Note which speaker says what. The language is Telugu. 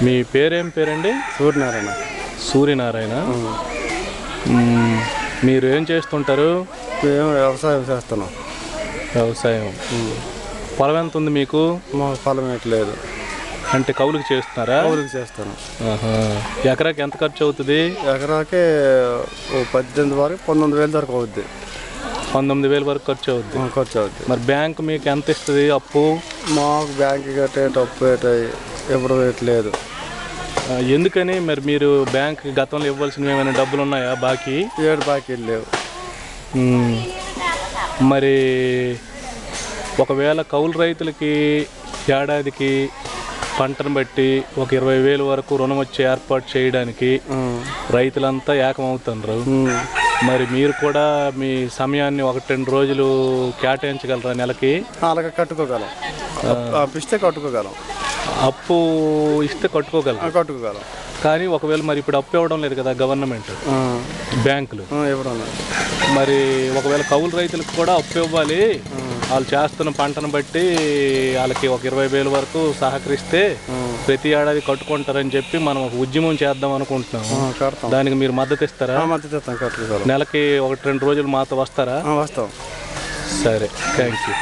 Speaker 1: మీ పేరేం పేరండి?
Speaker 2: సూర్యనారాయణ.
Speaker 1: సూర్యనారాయణ. మీరు ఏం చేస్తుంటారు?
Speaker 2: మేము వ్యవసాయం చేస్తున్నాం.
Speaker 1: వ్యవసాయం. పొలం ఎంత ఉంది మీకు?
Speaker 2: మాకు పొలం లేదు.
Speaker 1: అంటే కౌలుకి చేస్తున్నారా?
Speaker 2: కౌలుకి చేస్తాను.
Speaker 1: ఎకరాకి ఎంత ఖర్చు అవుతుంది?
Speaker 2: ఎకరాకి 18 వరకు 19,000 వరకు అవుద్ది.
Speaker 1: 19,000 వరకు ఖర్చు అవుద్ది. మరి బ్యాంక్ మీకు ఎంత ఇస్తుంది అప్పు?
Speaker 2: మాకు బ్యాంక్ కట్టే అప్పు ఎప్పుడు లేదు.
Speaker 1: ఎందుకని? మరి మీరు బ్యాంక్ గతంలో ఇవ్వాల్సినవి ఏమైనా డబ్బులు ఉన్నాయా బాకీ?
Speaker 2: 7 బాకీలు లేవు.
Speaker 1: మరి ఒకవేళ కౌలు రైతులకి ఏడాదికి పంటను బట్టి ఒక 20,000 వరకు రుణం వచ్చే ఏర్పాటు చేయడానికి రైతులంతా ఏకమవుతున్నారు. మరి మీరు కూడా మీ సమయాన్ని 1-2 రోజులు కేటాయించగలరా నెలకి?
Speaker 2: అలాగే కట్టుకోగలం. ఇస్తే కట్టుకోగలం.
Speaker 1: అప్పు ఇస్తే కట్టుకోగలం. కానీ ఒకవేళ మరి ఇప్పుడు అప్పు ఇవ్వడం లేదు కదా గవర్నమెంట్, బ్యాంకులు
Speaker 2: ఇవ్వడం లేదు.
Speaker 1: మరి ఒకవేళ కౌలు రైతులకు కూడా అప్పు ఇవ్వాలి, వాళ్ళు చేస్తున్న పంటను బట్టి వాళ్ళకి ఒక 20,000 వరకు సహకరిస్తే ప్రతి ఏడాది కట్టుకుంటారని చెప్పి మనం ఒక ఉద్యమం చేద్దాం అనుకుంటున్నాము. దానికి మీరు మద్దతు ఇస్తారా?
Speaker 2: మద్దతు ఇస్తాం. కట్టుకోగలం.
Speaker 1: నెలకి 1-2 రోజులు మాతో వస్తారా?
Speaker 2: వస్తాం.
Speaker 1: సరే, థ్యాంక్ యూ.